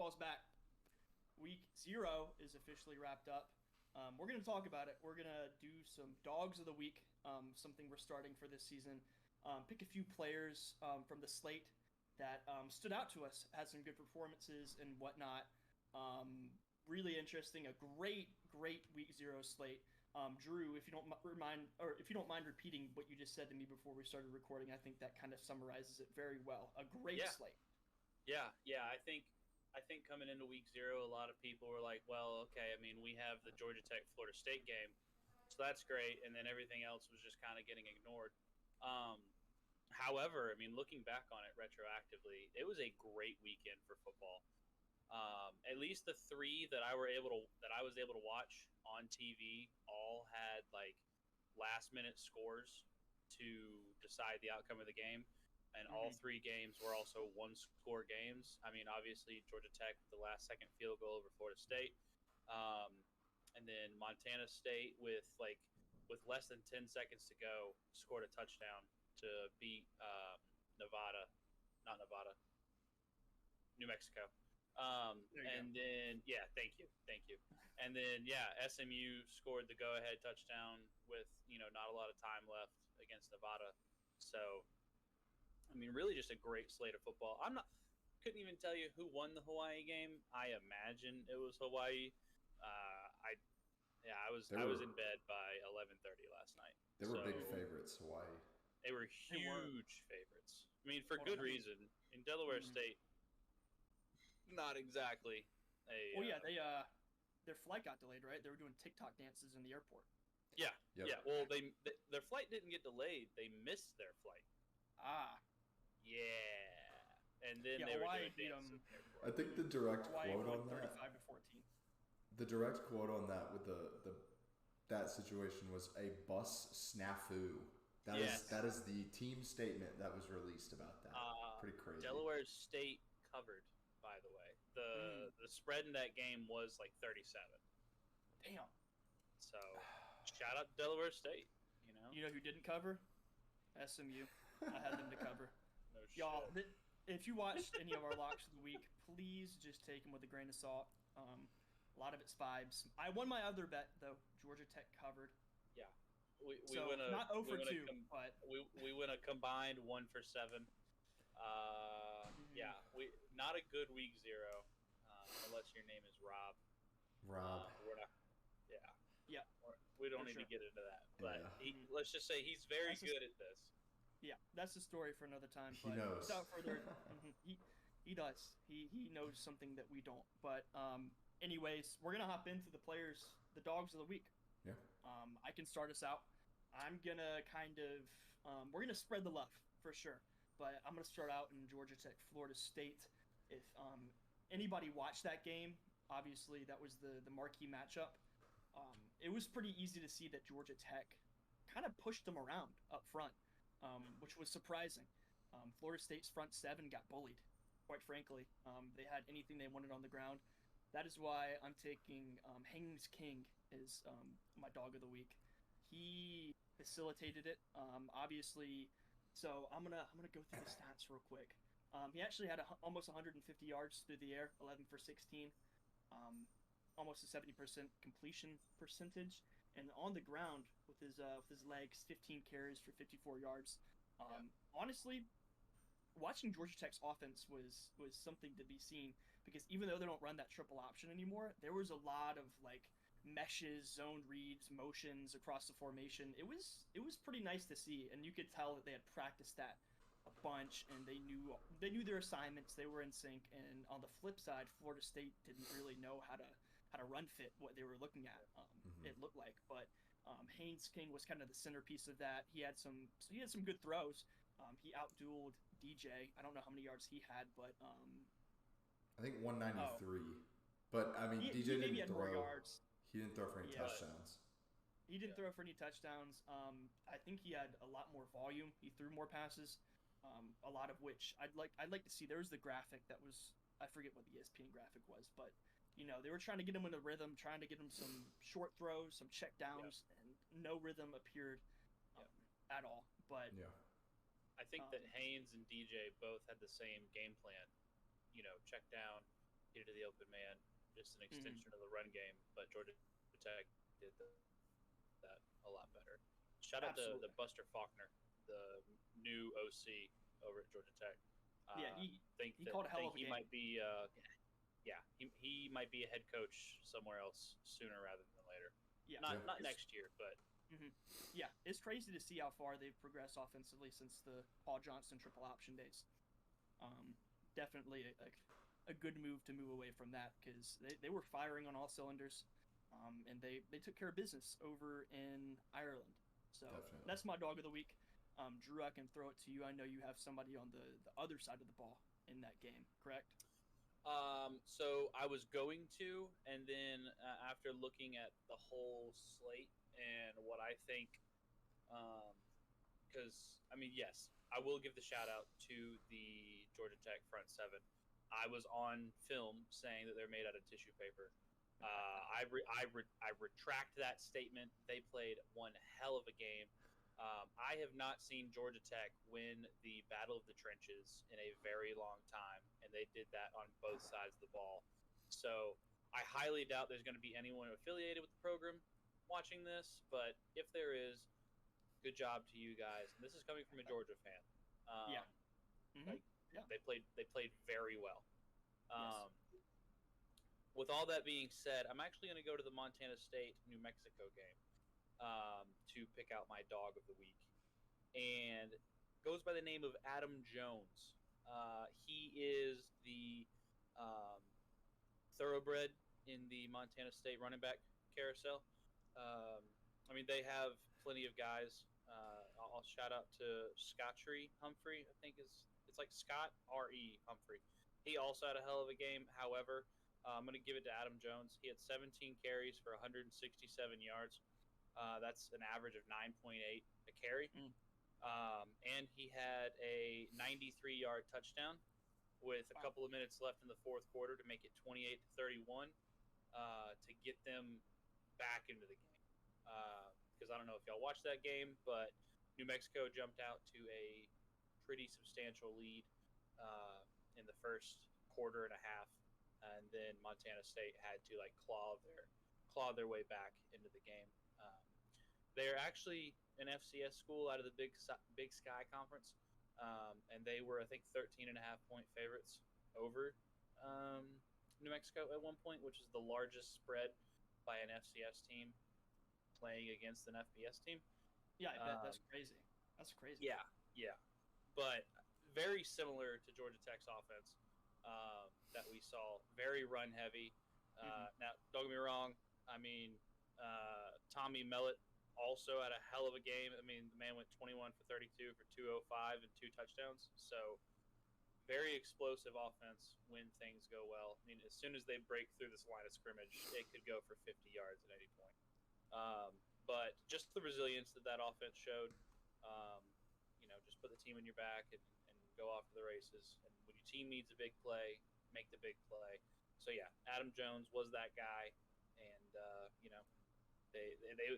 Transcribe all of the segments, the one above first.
Football's back. Week 0 is officially wrapped up. We're going to talk about it. We're going to do some Dogs of the Week, something we're starting for this season. Pick a few players from the slate that stood out to us, had some good performances and whatnot. Really interesting. A great Week 0 slate. Drew, if you don't mind repeating what you just said to me before we started recording, I think that kind of summarizes it very well. A great Yeah, slate. yeah. I think coming into week 0, a lot of people were like, "Well, okay. I mean, we have the Georgia Tech Florida State game, so that's great," and then everything else was just kind of getting ignored. Um, However, I mean, looking back on it retroactively, it was a great weekend for football. At least the three that I was able to watch on TV all had like last minute scores to decide the outcome of the game, and all Hmm. three games were also one score games. I mean, obviously Georgia Tech the last second field goal over Florida State, um, and then Montana State with less than 10 seconds to go scored a touchdown to beat Nevada, not Nevada, New Mexico. There you go. And then thank you. And then SMU scored the go-ahead touchdown with not a lot of time left against Nevada. So I mean, really just a great slate of football. Couldn't even tell you who won the Hawaii game. I imagine it was Hawaii. I yeah, I was They I was were in bed by 11:30 last night. they were big So favorites, Hawaii. they were They were huge favorites. I mean, for hold on. good Let me. reason. In Delaware Mhm. State, not exactly a Well, yeah, their flight got delayed, right? They were doing TikTok dances in the airport. yeah, Yep. yeah. Well, their flight didn't get delayed. They missed their flight. Ah, Yeah, and then yeah. they were Hawaii doing beat dances in them. the I airport. think the direct Hawaii quote won on that, 35-14. the direct quote on that with the that situation was a bus snafu. Yes. That is the team statement that was released about that. Pretty crazy. Delaware State covered, by the way. Mm. The spread in that game was like 37. Damn. So shout out to Delaware State. You know, You know who didn't cover? SMU. I had them to cover. no shit. Y'all, if you watched any of our locks of the week, please just take them with a grain of salt. A lot of it's vibes. I won my other bet though. Georgia Tech covered. Yeah, we So win a not 0 we for win 2, a but we win a combined 1 for 7. mhm. Yeah, we not a good week 0, unless your name is Rob. Rob. We're not. Yeah. Yeah, We don't for need sure. to get into that, but Yeah. Mhm. let's just say he's very That's just good at this. Yeah, that's the story for another time. He But knows. without further, he does. He knows something that we don't. But anyways, we're gonna hop into the players, the dogs of the week. Yeah. I can start us out. I'm gonna kind of we're gonna spread the love for sure. But I'm gonna start out in Georgia Tech, Florida State. If anybody watched that game, obviously that was the marquee matchup. It was pretty easy to see that Georgia Tech kind of pushed them around up front, which was surprising. Florida State's front seven got bullied, quite frankly. They had anything they wanted on the ground. That is why I'm taking Haynes King as my dog of the week. He facilitated it, obviously. So I'm gonna go through the stats real quick. He actually had almost 150 yards through the air, 11 for 16. Um, Almost a 70% completion percentage, and on the ground with his legs, 15 carries for 54 yards. Yeah. Honestly, watching Georgia Tech's offense was something to be seen because even though they don't run that triple option anymore, there was a lot of like meshes, zoned reads, motions across the formation. It was pretty nice to see, and you could tell that they had practiced that a bunch and they knew their assignments. They were in sync. And on the flip side, Florida State didn't really know how to run fit what they were looking at. Mhm. It looked like, but Haynes King was kind of the centerpiece of that. He had some good throws. He outdueled DJ. I don't know how many yards he had, but I think oh, 193. But I mean, he DJ maybe didn't had more throw. yards. He didn't throw for any Yeah, But touchdowns. he didn't yeah, throw for any touchdowns. I think he had a lot more volume. He threw more passes, a lot of which I'd like to see. There was the graphic that was, I forget what the ESPN graphic was, but they were trying to get him in a rhythm, trying to get him some short throws, some check yeah, downs, and no rhythm appeared um, yeah. at all. But Yeah. I think that um, Haynes and DJ both had the same game plan. Check down, get the open man, just an extension of the run game. But Georgia Tech did that a lot better. Shout out to Buster Faulkner, the new OC over at Georgia Tech. He called a hell of a game. Might be, he might be a head coach somewhere else sooner rather than later. Yeah, not next year, but yeah, it's crazy to see how far they've progressed offensively since the Paul Johnson triple option days. Definitely a good move to move away from that because they were firing on all cylinders, and they took care of business over in Ireland. So That's my dog of the week. Drew, I can throw it to you. I know you have somebody on the other side of the ball in that game, correct? So I was going to, and then after looking at the whole slate and what I think, because yes, I will give the shout out to the Georgia Tech front seven. I was on film saying that they're made out of tissue paper. I retract that statement. They played one hell of a game. I have not seen Georgia Tech win the Battle of the Trenches in a very long time, and they did that on both sides of the ball. So I highly doubt there's going to be anyone affiliated with the program watching this, but if there is, good job to you guys. And this is coming from a Georgia fan. They played very well. With all that being said, I'm actually going to go to the Montana State New Mexico game to pick out my dog of the week, and goes by the name of Adam Jones. He is the thoroughbred in the Montana State running back carousel. They have plenty of guys. I'll shout out to Scottree Humphrey. I think it's like Scott R.E. Humphrey. He also had a hell of a game. However, I'm going to give it to Adam Jones. He had 17 carries for 167 yards. That's an average of 9.8 a carry. And he had a 93-yard touchdown with a couple of minutes left in the fourth quarter to make it 28-31 to get them back into the game. Because I don't know if y'all watched that game, but New Mexico jumped out to a pretty substantial lead in the first quarter and a half, and then Montana State had to claw their way back into the game. They're actually an FCS school out of the Big Sky Conference, and they were, I think, 13.5-point favorites over New Mexico at one point, which is the largest spread by an FCS team playing against an FBS team. Yeah, I bet that's crazy. That's crazy. Yeah. But very similar to Georgia Tech's offense that we saw. Very run heavy. Now, don't get me wrong. Tommy Mellett also had a hell of a game. The man went 21 for 32 for 205 and 2 touchdowns. So very explosive offense when things go well. As soon as they break through this line of scrimmage, it could go for 50 yards at any point. But just the resilience that offense showed, just put the team in your back and go off to the races. And when your team needs a big play, make the big play. So yeah, Adam Jones was that guy, and they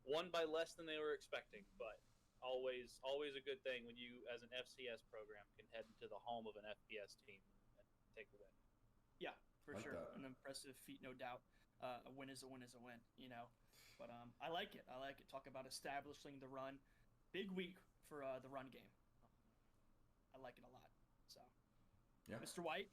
won by less than they were expecting, but always a good thing when you, as an FCS program, can head into the home of an FBS team and take a win. Yeah, for sure. An impressive feat, no doubt. A win is a win is a win, But I like it. Talk about establishing the run. Big week for the run game. I like it a lot. So, yeah. Mr. White?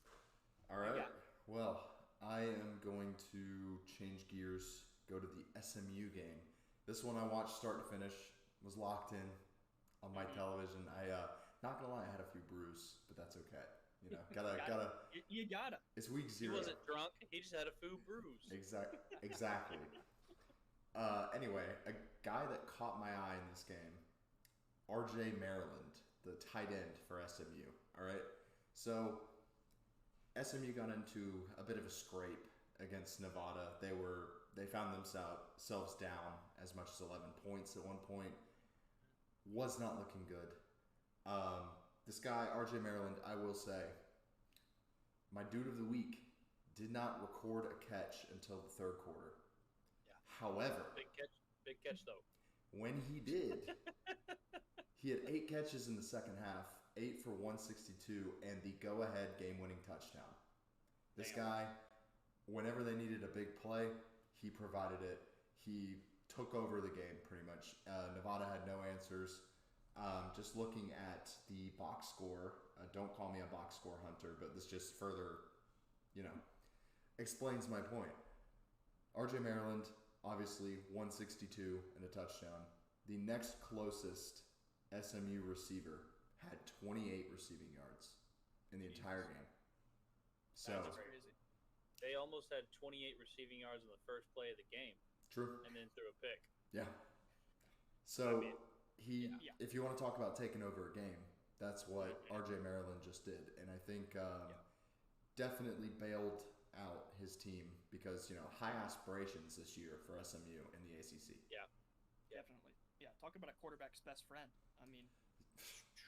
All right. Well, I am going to change gears, go to the SMU game. This one I watched start to finish, was locked in on my television. Not gonna lie, I had a few brews, but that's okay. Gotta. You gotta. It's week 0. He wasn't drunk. He just had a few brews. Exactly. Anyway, a guy that caught my eye in this game, R.J. Maryland, the tight end for SMU. All right, so SMU got into a bit of a scrape against Nevada. They found themselves down as much as 11 points at one point. Was not looking good. This guy, R.J. Maryland, I will say, my dude of the week, did not record a catch until the third quarter. Yeah. However, big catch though. When he did, he had 8 catches in the second half, 8 for 162, and the go-ahead game-winning touchdown. This guy, whenever they needed a big play, he provided it. He took over the game pretty much. Nevada had no answers. Just looking at the box score, don't call me a box score hunter, but this just further, explains my point. RJ Maryland, obviously 162 and a touchdown. The next closest SMU receiver had 28 receiving yards in the entire game. So that's crazy. They almost had 28 receiving yards in the first play of the game. True. And then threw a pick. Yeah. So if you want to talk about taking over a game, that's what RJ Maryland just did, and I think definitely bailed out his team because high aspirations this year for SMU in the ACC. Yeah. Definitely. Yeah, talk about a quarterback's best friend. I mean,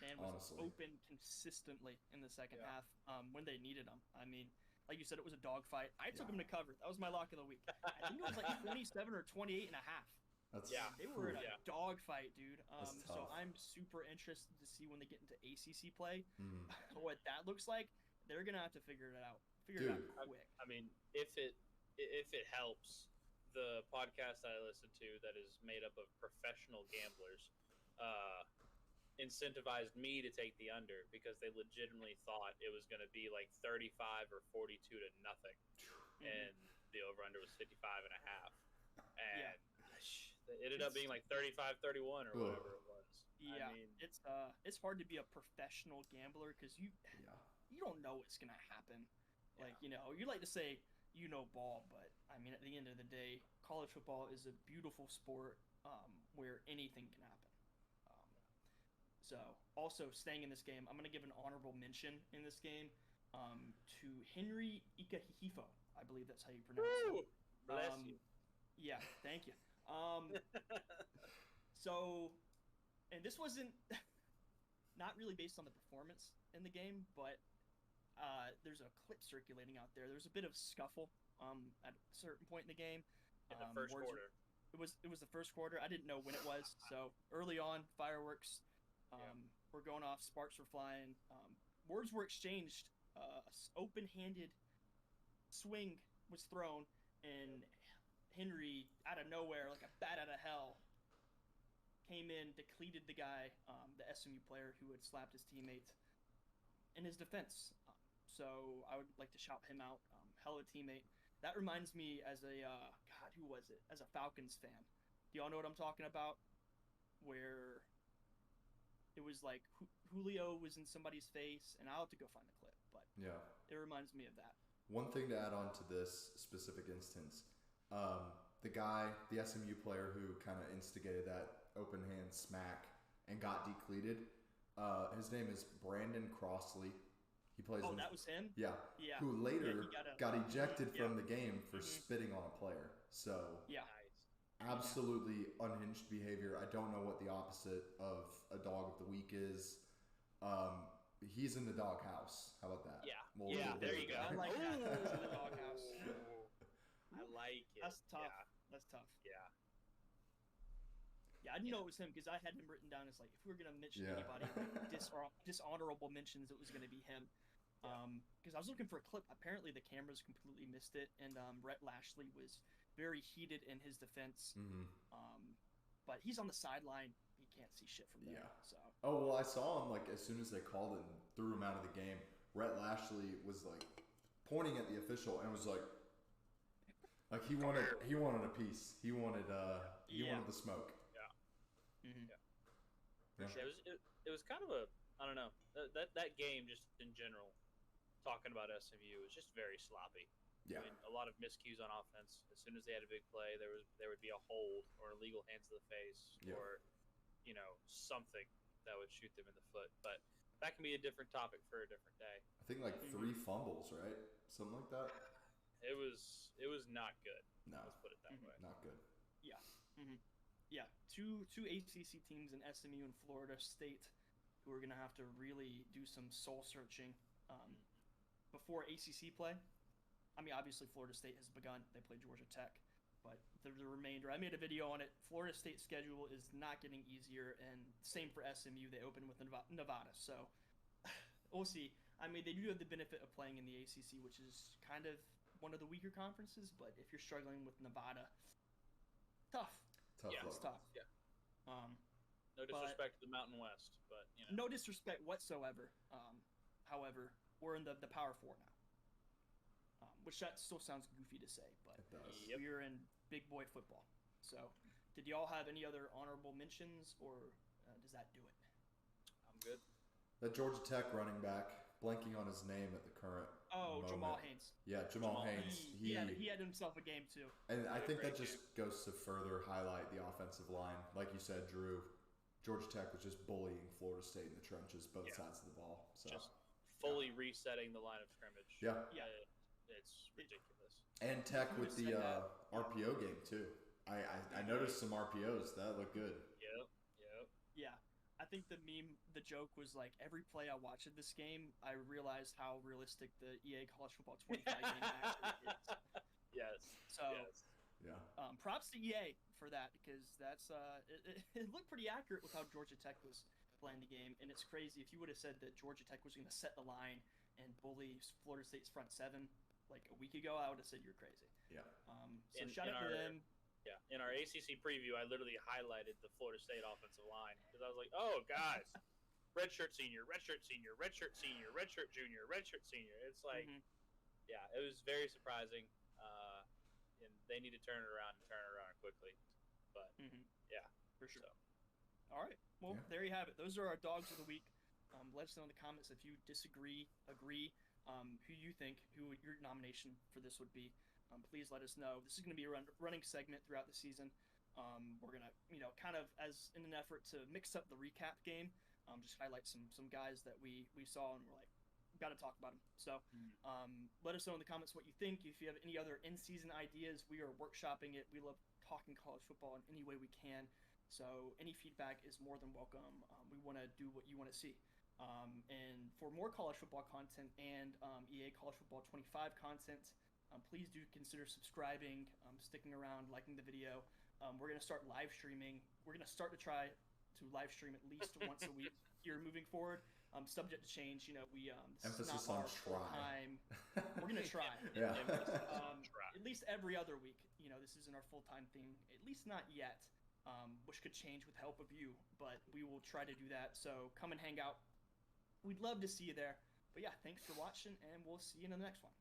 man was open consistently in the second half when they needed him. I mean, like you said, it was a dogfight. I took him to cover. That was my lock of the week. I think it was like 27 or 28 and a half. They were in a dogfight, dude. So I'm super interested to see when they get into ACC play what that looks like. They're gonna have to figure it out. It out quick. I mean, if it helps, the podcast that I listen to that is made up of professional gamblers incentivized me to take the under because they legitimately thought it was going to be like 35 or 42 to nothing, and the over-under was 55 and a half, and it ended up being like 35-31 or whatever it was. Yeah, I mean, it's hard to be a professional gambler because you don't know what's going to happen. Like, you like to say ball, but I mean, at the end of the day, college football is a beautiful sport where anything can happen. So, also staying in this game, I'm going to give an honorable mention in this game to Henry Ikahihifo. I believe that's how you pronounce it. Bless you. Yeah, thank you. So, and this wasn't not really based on the performance in the game, but there's a clip circulating out there. There's a bit of scuffle at a certain point in the game. In the first quarter. It was the first quarter. I didn't know when it was. So early on, fireworks were going off, sparks were flying. Words were exchanged. Open-handed swing was thrown, and Henry, out of nowhere, like a bat out of hell, came in, decleated the guy, the SMU player who had slapped his teammate, in his defense. So I would like to shout him out. Hell of a teammate. That reminds me as a, who was it? As a Falcons fan. Do y'all know what I'm talking about? Where it was like Julio was in somebody's face, and I'll have to go find the clip, but it reminds me of that. One thing to add on to this specific instance, the SMU player who kind of instigated that open hand smack and got decleated, his name is Brandon Crossley. He plays. Oh, that was him? Yeah. Who later got ejected from the game for spitting on a player. So absolutely unhinged behavior. I don't know what the opposite of a dog of the week is. He's in the doghouse. How about that? Yeah. There you go. I like that. He's in the doghouse. I like it. That's tough. Yeah. That's tough. Yeah. Yeah, I didn't know it was him because I had him written down as like if we were gonna mention anybody like dishonorable mentions, it was gonna be him. Because I was looking for a clip. Apparently, the cameras completely missed it, and Rhett Lashley was very heated in his defense. But he's on the sideline; he can't see shit from there. Yeah. So. Oh well, I saw him like as soon as they called it and threw him out of the game. Rhett Lashley was like pointing at the official and was like he wanted a piece. He wanted the smoke. It was kind of a, I don't know, that game just in general, talking about SMU, was just very sloppy. Yeah. I mean, a lot of miscues on offense. As soon as they had a big play, there would be a hold or illegal hands to the face or something that would shoot them in the foot. But that can be a different topic for a different day. I think like 3 fumbles, right? Something like that. It was not good. No. Let's put it that way. Not good. Yeah. Yeah, two ACC teams in SMU and Florida State who are going to have to really do some soul searching before ACC play. I mean, obviously Florida State has begun. They play Georgia Tech. But the remainder, I made a video on it. Florida State's schedule is not getting easier, and same for SMU. They open with Nevada. So we'll see. I mean, they do have the benefit of playing in the ACC, which is kind of one of the weaker conferences. But if you're struggling with Nevada, tough. Yeah. It's tough. Yeah. No But- disrespect to the Mountain West, but No disrespect whatsoever. However, we're in the Power Four now, which that still sounds goofy to say, but It does. Yep. we're in big boy football. So, did y'all have any other honorable mentions, or does that do it? I'm good. That Georgia Tech running back, blanking on his name at the current Oh, moment. Jamal Haynes. Yeah, Jamal Jamal Haynes. He had himself a game too. And I He had a think that great just goes to further highlight the offensive line. Like you said, Drew, Georgia Tech was just bullying Florida State in the trenches, both Yeah. sides of the ball. So Just fully resetting the line of scrimmage. Yeah. Yeah. It's ridiculous. And Tech Who with said the that? RPO game too. I noticed some RPOs that looked good. Yep. Yeah, I think the joke was like every play I watched of this game, I realized how realistic the EA College Football 25 game actually is. Yes. So, yes. Yeah. props to EA for that because that's it looked pretty accurate with how Georgia Tech was playing the game, and it's crazy if you would have said that Georgia Tech was going to set the line and bully Florida State's front seven like a week ago, I would have said you're crazy. Yeah. So In- shout in out to our- them. Yeah. In our ACC preview, I literally highlighted the Florida State offensive line because I was like, "Oh, guys, redshirt senior, redshirt senior, redshirt senior, redshirt junior, redshirt senior." It's like, Mhm. yeah, it was very surprising, and they need to turn it around quickly. But yeah, For sure. so. All right. Well, Yeah. there you have it. Those are our dogs of the week. Let us know in the comments if you disagree, agree, who you think, who your nomination for this would be. Please let us know. This is going to be a running segment throughout the season. We're going to, kind of as in an effort to mix up the recap game, just highlight some guys that we saw and we're like, got to talk about them. So let us know in the comments what you think. If you have any other in-season ideas, we are workshopping it. We love talking college football in any way we can. So any feedback is more than welcome. We want to do what you want to see. And for more college football content and EA College Football 25 content, please do consider subscribing, sticking around, liking the video. We're going to start live streaming. We're going to start to try to live stream at least once a week here moving forward. Subject to change. We this Emphasis is not on our try. full-time. We're going to try. Yeah. At least every other week. This isn't our full-time thing. At least not yet. Which could change with help of you, but we will try to do that. So come and hang out. We'd love to see you there. But yeah, thanks for watching, and we'll see you in the next one.